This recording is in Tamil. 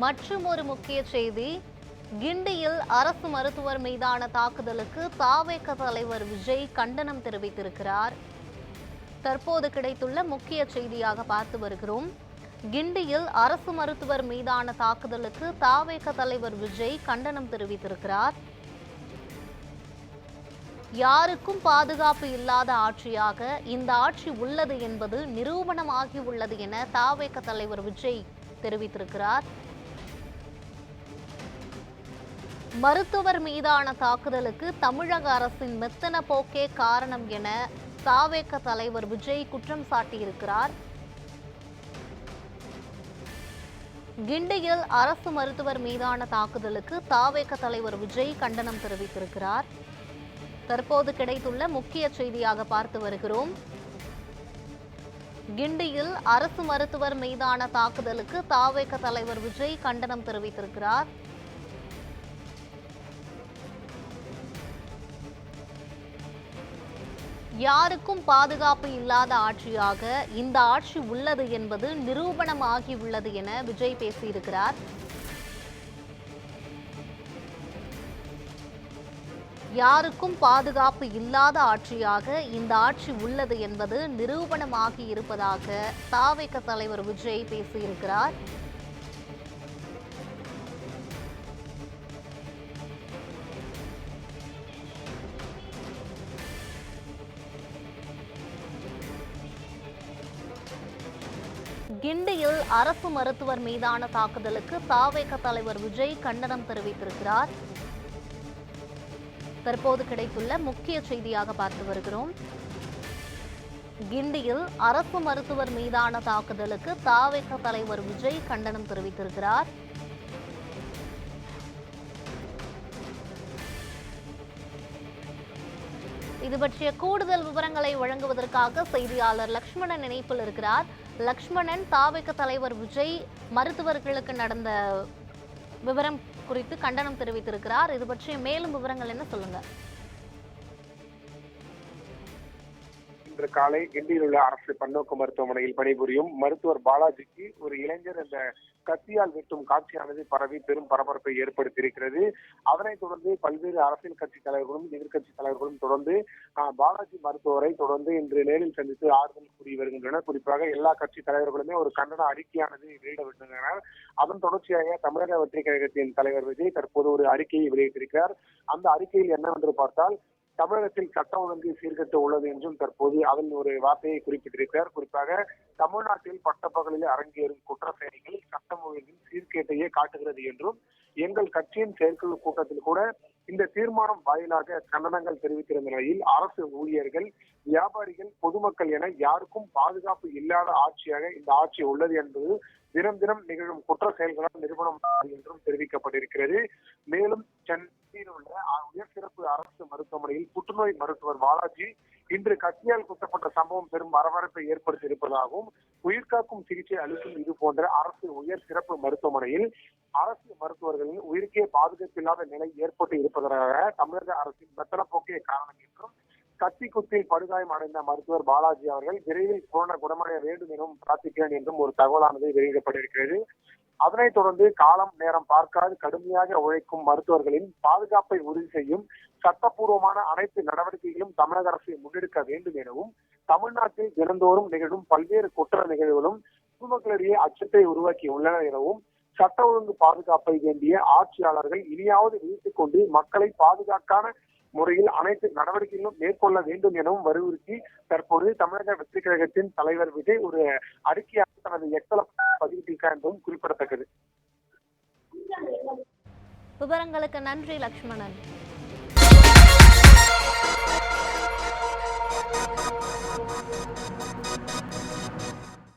மற்றும் ஒரு முக்கிய செய்தி, கிண்டியில் அரசு மருத்துவர் மீதான தாக்குதலுக்கு தாவேக தலைவர் விஜய் கண்டனம் தெரிவித்திருக்கிறார். தற்போது கிடைத்துள்ள முக்கிய செய்தியாக பார்த்து வருகிறோம். கிண்டியில் அரசு மருத்துவர் மீதான தாக்குதலுக்கு தாவேக தலைவர் விஜய் கண்டனம் தெரிவித்திருக்கிறார். யாருக்கும் பாதுகாப்பு இல்லாத ஆட்சியாக இந்த ஆட்சி உள்ளது என்பது நிரூபணமாகி உள்ளது என தாவேக தலைவர் விஜய் தெரிவித்திருக்கிறார். மருத்துவர் மீதான தாக்குதலுக்கு தமிழக அரசின் மெத்தன போக்கே காரணம் என தாவேக தலைவர் விஜய் குற்றம் சாட்டியிருக்கிறார். கிண்டியில் அரசு மருத்துவர் மீதான தாக்குதலுக்கு தாவேக தலைவர் விஜய் கண்டனம் தெரிவித்திருக்கிறார். தற்போது கிடைத்துள்ள முக்கிய செய்தியாக பார்த்து வருகிறோம். கிண்டியில் அரசு மருத்துவர் மீதான தாக்குதலுக்கு தாவேக தலைவர் விஜய் கண்டனம் தெரிவித்திருக்கிறார். யாருக்கும் பாதுகாப்பு இல்லாத ஆட்சியாக இந்த ஆட்சி உள்ளது என்பது நிரூபணமாகி உள்ளது என விஜய் பேசியிருக்கிறார். யாருக்கும் பாதுகாப்பு இல்லாத ஆட்சியாக இந்த ஆட்சி உள்ளது என்பது நிரூபணமாகி இருப்பதாக தாவேக தலைவர் விஜய் பேசியிருக்கிறார். கிண்டியில் அரசு மருத்துவர் மீதான தாக்குதலுக்கு தாவேக தலைவர் விஜய் கண்டனம் தெரிவித்திருக்கிறார். தற்போது கிடைத்துள்ள முக்கிய செய்தியாக பார்த்து வருகிறோம். கிண்டியில் அரசு மருத்துவர் மீதான தாக்குதலுக்கு தாவேக தலைவர் விஜய் கண்டனம் தெரிவித்திருக்கிறார். இது பற்றிய கூடுதல் விவரங்களை வழங்குவதற்காக செய்தியாளர் லக்ஷ்மணன் இணைப்பில் இருக்கிறார். லக்ஷ்மணன், தாவேக தலைவர் விஜய் மருத்துவர்களுக்கு நடந்த விவரம் குறித்து கண்டனம் தெரிவித்திருக்கிறார். இது பற்றிய மேலும் விவரங்கள் என்ன, சொல்லுங்க. இன்று காலை கிண்டியில் உள்ள அரசு பன்னோக்கு மருத்துவமனையில் பணிபுரியும் மருத்துவர் பாலாஜிக்கு ஒரு இளைஞர் இந்த கத்தியால் வெட்டும் காட்சியானது பரவி பெரும் பரபரப்பை ஏற்படுத்தியிருக்கிறது. அதனைத் தொடர்ந்து பல்வேறு அரசியல் கட்சி தலைவர்களும் எதிர்கட்சி தலைவர்களும் தொடர்ந்து பாலாஜி மருத்துவரை தொடர்ந்து இன்று நேரில் சந்தித்து ஆறுதல் கூறி வருகின்றனர். குறிப்பாக எல்லா கட்சி தலைவர்களுமே ஒரு கண்டன அறிக்கையானது வெளியிட விட்டுள்ளனர். அதன் தொடர்ச்சியாக தமிழக வெற்றி கழகத்தின் தலைவர் விஜய் தற்போது ஒரு அறிக்கையை வெளியிட்டிருக்கிறார். அந்த அறிக்கையில் என்னவென்று பார்த்தால், தமிழகத்தில் சட்டம் ஒழுங்கு சீர்கெட்டு உள்ளது என்றும் தற்போது அதன் ஒரு வார்த்தையை குறிப்பிட்டிருக்கிறார். குறிப்பாக தமிழ்நாட்டில் பட்டப்பகலில் அரங்கேறும் குற்ற செயல்கள் சட்டம் ஒழுங்கின் சீர்கேட்டையே காட்டுகிறது என்றும், எங்கள் கட்சியின் செயற்குழு கூட்டத்தில் கூட இந்த தீர்மானம் வாயிலாக கண்டனங்கள் தெரிவித்திருந்த நிலையில் அரசு ஊழியர்கள், வியாபாரிகள், பொதுமக்கள் என யாருக்கும் பாதுகாப்பு இல்லாத ஆட்சியாக இந்த ஆட்சி உள்ளது என்பது தினம் தினம் நிகழும் குற்ற செயல்களால் நிரூபணம் என்றும் தெரிவிக்கப்பட்டிருக்கிறது. மேலும் சென்னையில் உள்ள உயர் சிறப்பு அரசு மருத்துவமனையில் புற்றுநோய் மருத்துவர் பாலாஜி இன்று கத்தியால் குத்தப்பட்ட சம்பவம் பெரும் பரபரப்பை ஏற்படுத்தி இருப்பதாகவும், உயிர்காக்கும் சிகிச்சை அளிக்கும் இது போன்ற அரசு உயர் சிறப்பு மருத்துவமனையில் அரசு மருத்துவர்களின் உயிருக்கே பாதுகாப்பில்லாத நிலை ஏற்பட்டு இருப்பதாக தமிழக அரசின் மெத்தன போக்கே காரணம் என்றும், கத்தி குத்தில் படுகாயம் அடைந்த மருத்துவர் பாலாஜி அவர்கள் விரைவில் பூரண குணமடைய வேண்டும் எனவும் பிரார்த்திக்கிறேன் என்றும் ஒரு தகவலானது வெளியிடப்பட்டிருக்கிறது. அதனைத் தொடர்ந்து காலம் நேரம் பார்க்காது கடுமையாக உழைக்கும் மருத்துவர்களின் பாதுகாப்பை உறுதி செய்யும் சட்டப்பூர்வமான அனைத்து நடவடிக்கைகளும் தமிழக அரசு முன்னெடுக்க வேண்டும் எனவும், தமிழ்நாட்டில் தினந்தோறும் நிகழும் பல்வேறு குற்ற நிகழ்வுகளும் பொதுமக்களிடையே அச்சத்தை உருவாக்கி உள்ளன எனவும், சட்ட ஒழுங்கு பாதுகாப்பை வேண்டிய ஆட்சியாளர்கள் இனியாவது விழித்துக் கொண்டு மக்களை பாதுகாக்கான முறையில் அனைத்து நடவடிக்கைகளும் மேற்கொள்ள வேண்டும் எனவும் வலியுறுத்தி தற்போது தமிழக வெற்றி கழகத்தின் தலைவர் விஜய் ஒரு அறிக்கையாக தனது எக்ஸல பதிவிட்டிருக்கார் என்பதும் குறிப்பிடத்தக்கது. விவரங்களுக்கு நன்றி லக்ஷ்மணன்.